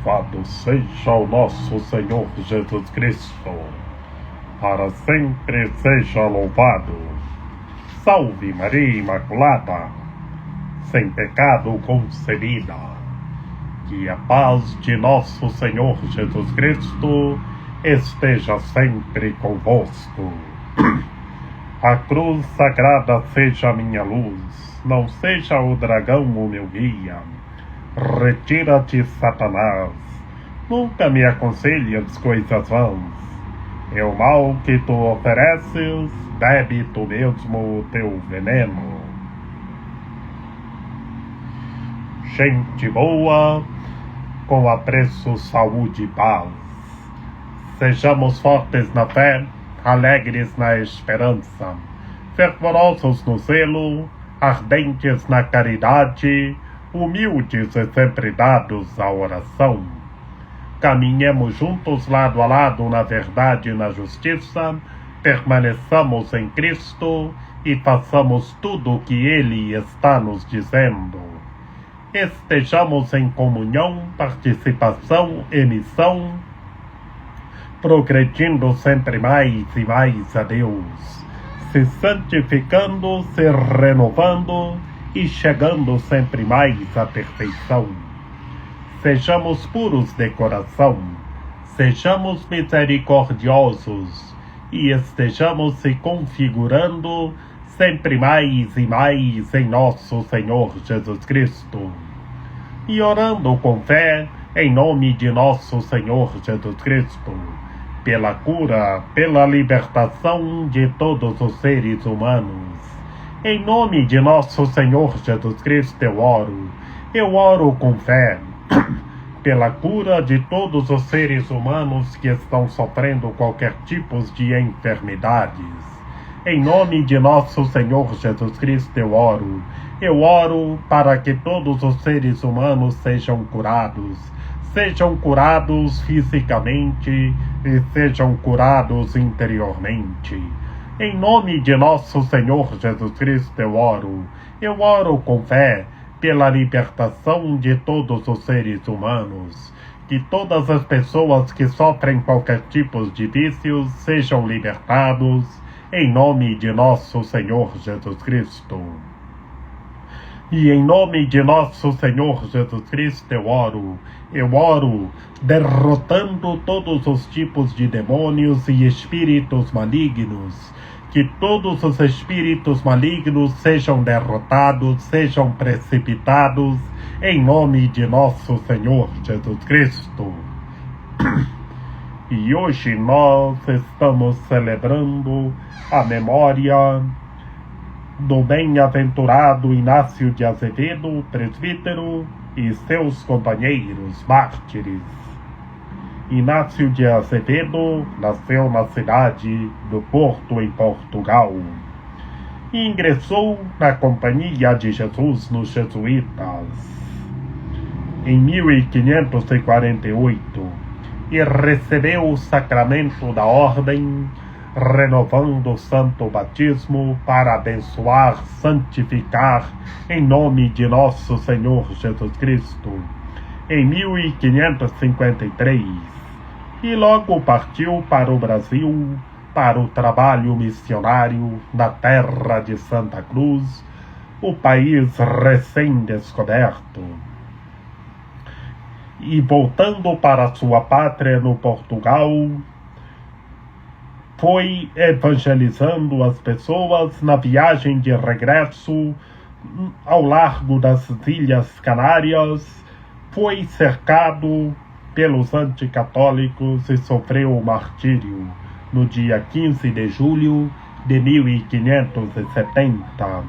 Louvado seja o nosso Senhor Jesus Cristo, para sempre seja louvado. Salve Maria Imaculada, sem pecado concebida. Que a paz de nosso Senhor Jesus Cristo esteja sempre convosco. A cruz sagrada seja a minha luz, não seja o dragão o meu guia. Retira-te, Satanás, nunca me aconselhas coisas vãs. É o mal que tu ofereces, bebe tu mesmo o teu veneno. Gente boa, com apreço, saúde e paz. Sejamos fortes na fé, alegres na esperança, fervorosos no zelo, ardentes na caridade, humildes e sempre dados à oração. Caminhemos juntos lado a lado na verdade e na justiça, permaneçamos em Cristo e façamos tudo o que Ele está nos dizendo. Estejamos em comunhão, participação e missão, progredindo sempre mais e mais a Deus, se santificando, se renovando e chegando sempre mais à perfeição. Sejamos puros de coração, sejamos misericordiosos e estejamos se configurando sempre mais e mais em nosso Senhor Jesus Cristo. E orando com fé, em nome de nosso Senhor Jesus Cristo, pela cura, pela libertação de todos os seres humanos. Em nome de nosso Senhor Jesus Cristo eu oro com fé, pela cura de todos os seres humanos que estão sofrendo qualquer tipo de enfermidades. Em nome de nosso Senhor Jesus Cristo eu oro para que todos os seres humanos sejam curados fisicamente e sejam curados interiormente. Em nome de nosso Senhor Jesus Cristo eu oro com fé pela libertação de todos os seres humanos, que todas as pessoas que sofrem qualquer tipo de vícios sejam libertados, em nome de nosso Senhor Jesus Cristo. E em nome de nosso Senhor Jesus Cristo eu oro derrotando todos os tipos de demônios e espíritos malignos, que todos os espíritos malignos sejam derrotados, sejam precipitados, em nome de nosso Senhor Jesus Cristo. E hoje nós estamos celebrando a memória do bem-aventurado Inácio de Azevedo, presbítero, e seus companheiros mártires. Inácio de Azevedo nasceu na cidade do Porto, em Portugal, e ingressou na Companhia de Jesus nos Jesuítas em 1548 e recebeu o sacramento da ordem, renovando o santo batismo para abençoar, santificar em nome de nosso Senhor Jesus Cristo em 1553, e logo partiu para o Brasil para o trabalho missionário na terra de Santa Cruz, o país recém-descoberto. E voltando para sua pátria no Portugal, foi evangelizando as pessoas na viagem de regresso ao largo das Ilhas Canárias, foi cercado pelos anticatólicos e sofreu o martírio no dia 15 de julho de 1570.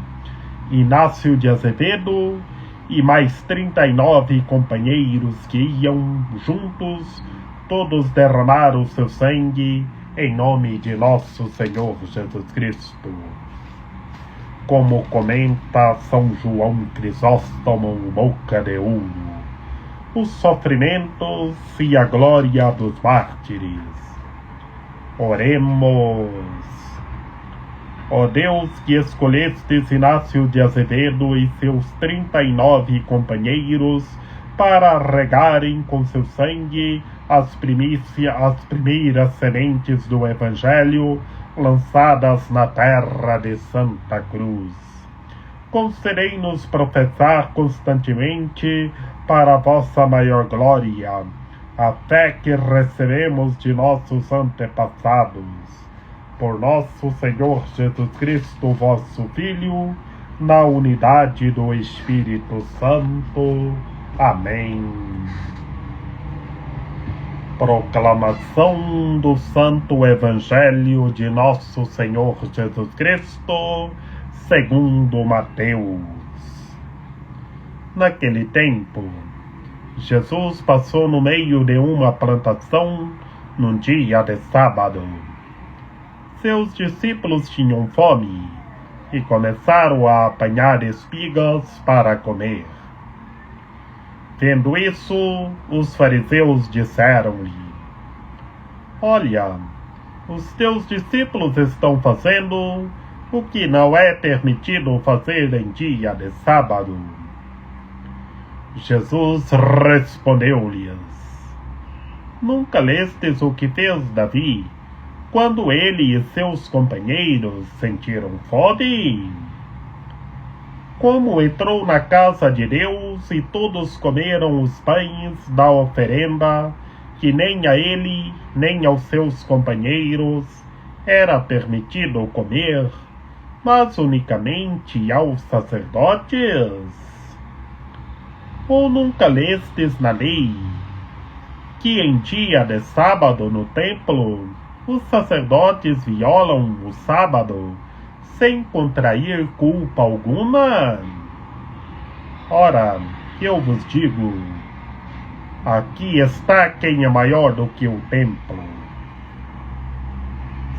Inácio de Azevedo e mais 39 companheiros que iam juntos, todos derramaram seu sangue em nome de nosso Senhor Jesus Cristo. Como comenta São João Crisóstomo Boca de Ouro, os sofrimentos e a glória dos mártires. Oremos. Ó Deus, que escolhestes Inácio de Azevedo e seus 39 companheiros para regarem com seu sangue as primeiras sementes do Evangelho lançadas na terra de Santa Cruz. Concedei-nos professar constantemente para a vossa maior glória a fé que recebemos de nossos antepassados. Por nosso Senhor Jesus Cristo, vosso Filho, na unidade do Espírito Santo. Amém. Proclamação do Santo Evangelho de Nosso Senhor Jesus Cristo, segundo Mateus. Naquele tempo, Jesus passou no meio de uma plantação num dia de sábado. Seus discípulos tinham fome e começaram a apanhar espigas para comer. Vendo isso, os fariseus disseram-lhe: Olha, os teus discípulos estão fazendo o que não é permitido fazer em dia de sábado. Jesus respondeu-lhes: Nunca lestes o que fez Davi, quando ele e seus companheiros sentiram fome? Como entrou na casa de Deus e todos comeram os pães da oferenda, que nem a ele, nem aos seus companheiros era permitido comer, mas unicamente aos sacerdotes? Ou nunca lestes na lei que em dia de sábado no templo os sacerdotes violam o sábado sem contrair culpa alguma? Ora, eu vos digo, aqui está quem é maior do que o templo.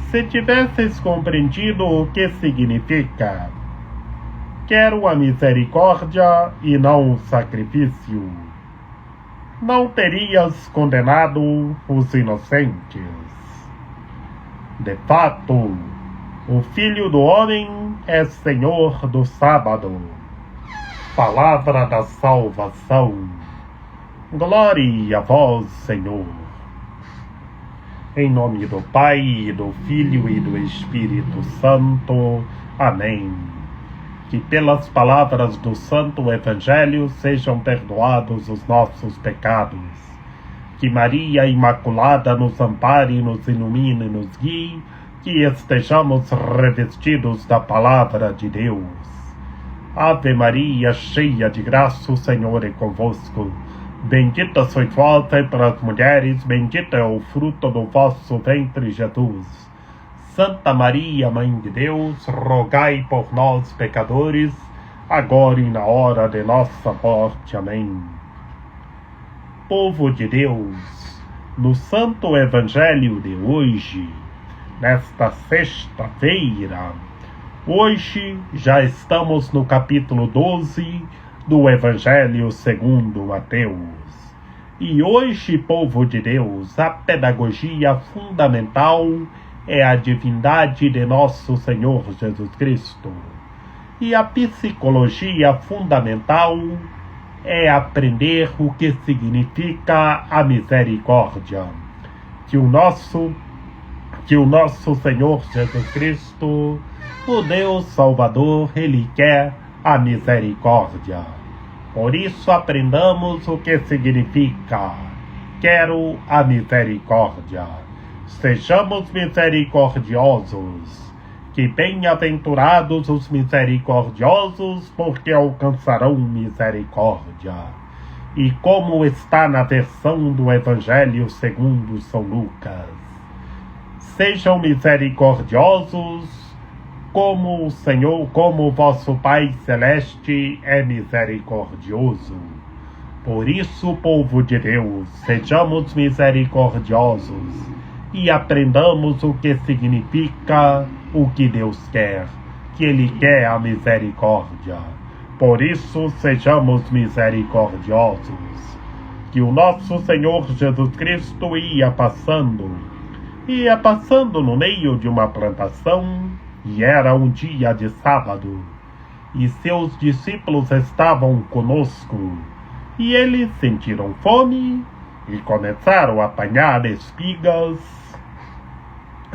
Se tivesses compreendido o que significa quero a misericórdia e não o sacrifício, não terias condenado os inocentes. De fato, o Filho do Homem é Senhor do sábado. Palavra da salvação. Glória a vós, Senhor. Em nome do Pai, do Filho e do Espírito Santo. Amém. Que pelas palavras do Santo Evangelho sejam perdoados os nossos pecados. Que Maria Imaculada nos ampare, nos ilumine e nos guie. Que estejamos revestidos da Palavra de Deus. Ave Maria, cheia de graça, o Senhor é convosco. Bendita sois vós entre as mulheres, bendito é o fruto do vosso ventre, Jesus. Santa Maria, Mãe de Deus, rogai por nós, pecadores, agora e na hora de nossa morte. Amém. Povo de Deus, no Santo Evangelho de hoje, nesta sexta-feira, hoje já estamos no capítulo 12 do Evangelho segundo Mateus. E hoje, povo de Deus, a pedagogia fundamental é a divindade de nosso Senhor Jesus Cristo. E a psicologia fundamental é aprender o que significa a misericórdia. Que o nosso Senhor Jesus Cristo, o Deus Salvador, Ele quer a misericórdia. Por isso aprendamos o que significa quero a misericórdia. Sejamos misericordiosos, que bem-aventurados os misericordiosos, porque alcançarão misericórdia. E como está na versão do Evangelho segundo São Lucas: sejam misericordiosos, como o Senhor, como o vosso Pai Celeste é misericordioso. Por isso, povo de Deus, sejamos misericordiosos e aprendamos o que significa o que Deus quer, que Ele quer a misericórdia. Por isso, sejamos misericordiosos. Que o nosso Senhor Jesus Cristo ia passando no meio de uma plantação, e era um dia de sábado, e seus discípulos estavam conosco, E eles sentiram fome e começaram a apanhar espigas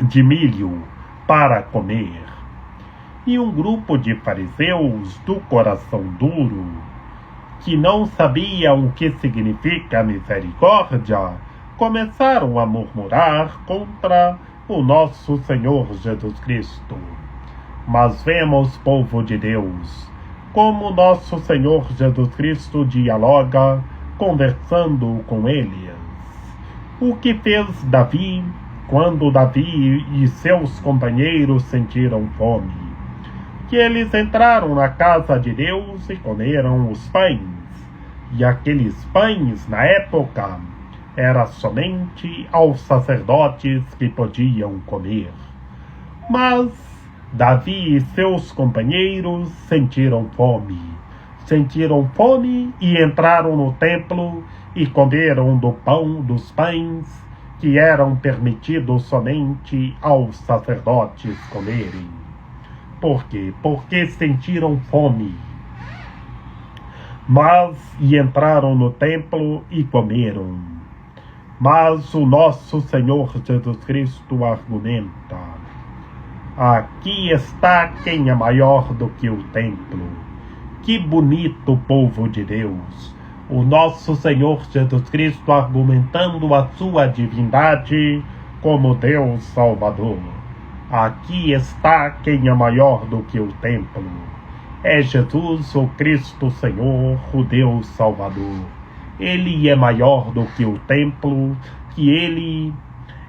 de milho para comer. E um grupo de fariseus do coração duro, que não sabiam o que significa misericórdia, começaram a murmurar contra o nosso Senhor Jesus Cristo. Mas vemos, povo de Deus, como nosso Senhor Jesus Cristo dialoga, conversando com eles. O que fez Davi quando Davi e seus companheiros sentiram fome? Que eles entraram na casa de Deus e comeram os pães. E aqueles pães, na época, era somente aos sacerdotes que podiam comer. Mas Davi e seus companheiros sentiram fome. Sentiram fome e entraram no templo e comeram dos pães que eram permitidos somente aos sacerdotes comerem. Por quê? Porque sentiram fome. E entraram no templo e comeram. Mas o nosso Senhor Jesus Cristo argumenta: aqui está quem é maior do que o templo. Que bonito, povo de Deus! O nosso Senhor Jesus Cristo argumentando a sua divindade como Deus Salvador. Aqui está quem é maior do que o templo. É Jesus, o Cristo Senhor, o Deus Salvador. Ele é maior do que o templo, que ele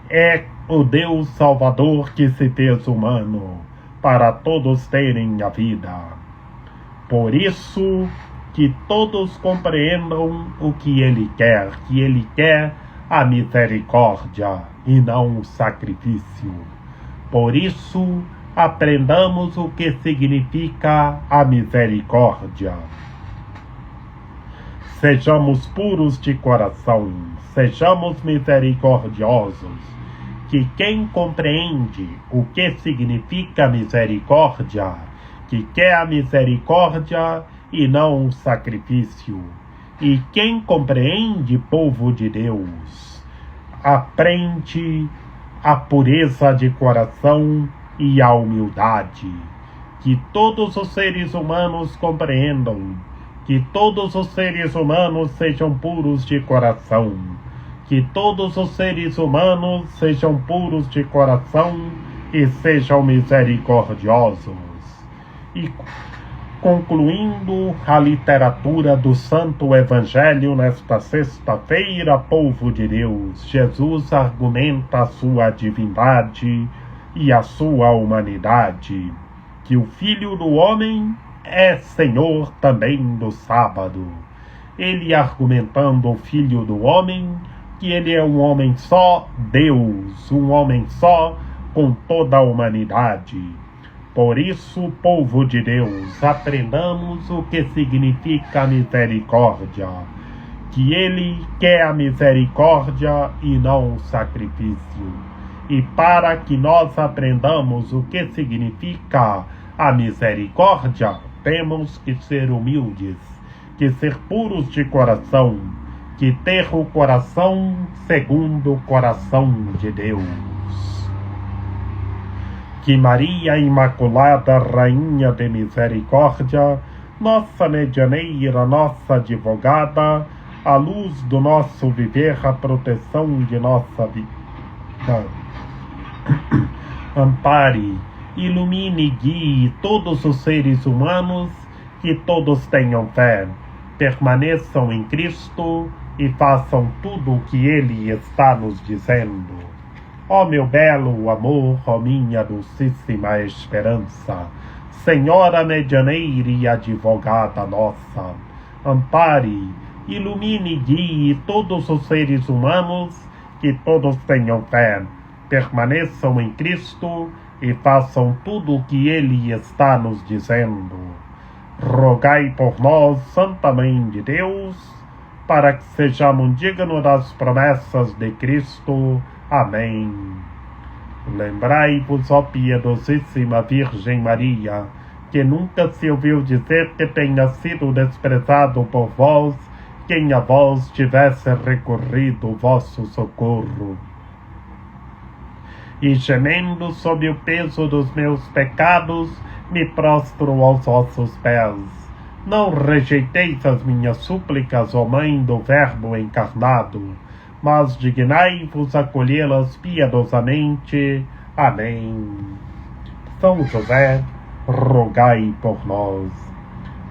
é o Deus Salvador que se fez humano, para todos terem a vida. Por isso que todos compreendam o que ele quer a misericórdia e não o sacrifício. Por isso, aprendamos o que significa a misericórdia. Sejamos puros de coração, sejamos misericordiosos, que quem compreende o que significa misericórdia, que quer a misericórdia e não o sacrifício, e quem compreende, povo de Deus, aprende a pureza de coração e a humildade. Que todos os seres humanos compreendam, que todos os seres humanos sejam puros de coração, que todos os seres humanos sejam puros de coração e sejam misericordiosos. E concluindo a literatura do Santo Evangelho nesta sexta-feira, povo de Deus, Jesus argumenta a sua divindade e a sua humanidade, que o Filho do Homem é Senhor também do sábado. Ele argumentando o Filho do Homem, que ele é um homem só, Deus, um homem só com toda a humanidade. Por isso, povo de Deus, aprendamos o que significa misericórdia, que ele quer a misericórdia e não o sacrifício. E para que nós aprendamos o que significa a misericórdia, temos que ser humildes, que ser puros de coração, que ter o coração segundo o coração de Deus. Que Maria Imaculada, Rainha de Misericórdia, nossa medianeira, nossa advogada, a luz do nosso viver, a proteção de nossa vida, ampare, ilumine e guie todos os seres humanos, que todos tenham fé, permaneçam em Cristo e façam tudo o que Ele está nos dizendo. Ó meu belo amor, ó minha dulcíssima esperança, Senhora medianeira e advogada nossa, ampare, ilumine e guie todos os seres humanos, que todos tenham fé, permaneçam em Cristo e façam tudo o que Ele está nos dizendo. Rogai por nós, Santa Mãe de Deus, para que sejamos dignos das promessas de Cristo. Amém. Lembrai-vos, ó piedosíssima Virgem Maria, que nunca se ouviu dizer que tenha sido desprezado por vós quem a vós tivesse recorrido o vosso socorro. E gemendo sob o peso dos meus pecados, me prostro aos vossos pés. Não rejeiteis as minhas súplicas, ó Mãe do Verbo encarnado, mas dignai-vos acolhê-las piedosamente. Amém. São José, rogai por nós.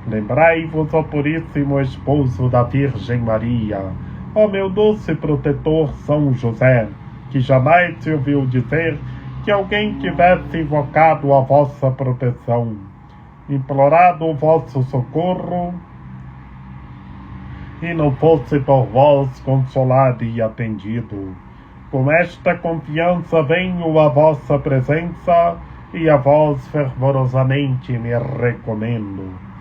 Lembrai-vos, ó Puríssimo Esposo da Virgem Maria, ó meu doce protetor São José, que jamais se ouviu dizer que alguém tivesse invocado a vossa proteção, implorado o vosso socorro, e não fosse por vós consolado e atendido. Com esta confiança venho à vossa presença, e a vós fervorosamente me recomendo.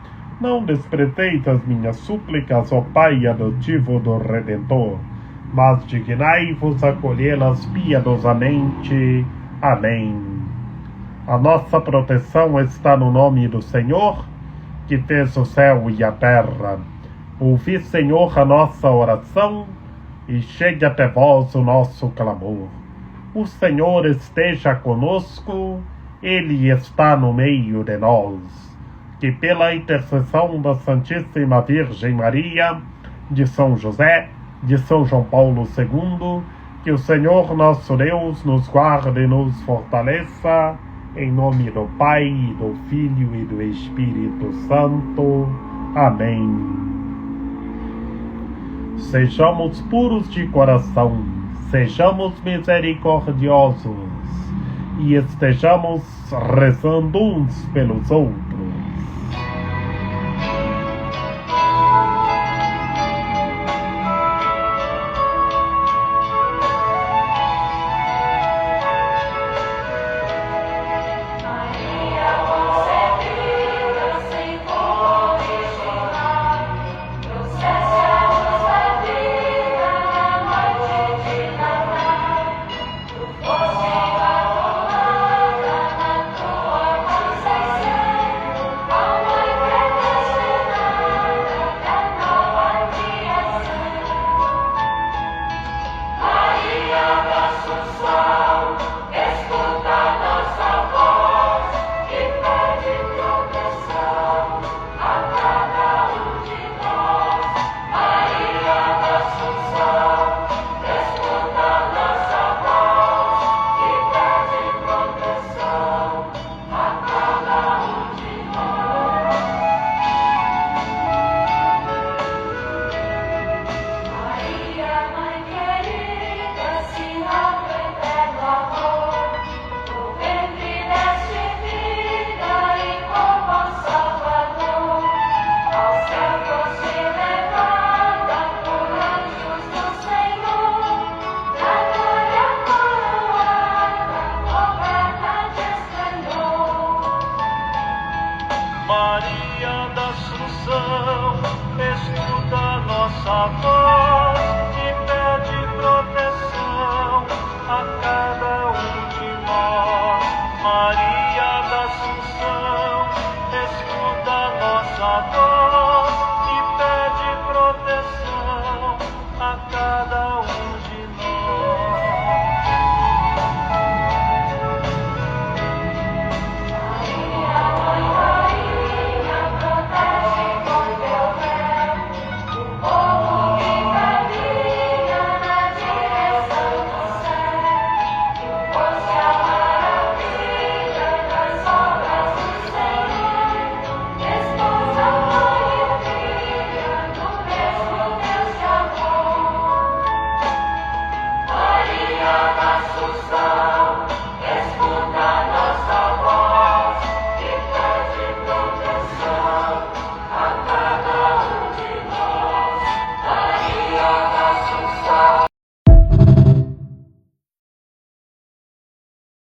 Não desprezeis as minhas súplicas, ó Pai adotivo do Redentor, mas dignai-vos acolhê-las piedosamente. Amém. A nossa proteção está no nome do Senhor, que fez o céu e a terra. Ouvi, Senhor, a nossa oração, e chegue até vós o nosso clamor. O Senhor esteja conosco, Ele está no meio de nós. Que pela intercessão da Santíssima Virgem Maria, de São José, de São João Paulo II, que o Senhor nosso Deus nos guarde e nos fortaleça, em nome do Pai, do Filho e do Espírito Santo. Amém. Sejamos puros de coração, sejamos misericordiosos e estejamos rezando uns pelos outros. Maria da Assunção, escuta nossa voz e pede proteção a cada um de nós. Maria da Assunção, escuta nossa voz e pede proteção a cada um de nós. Assunção.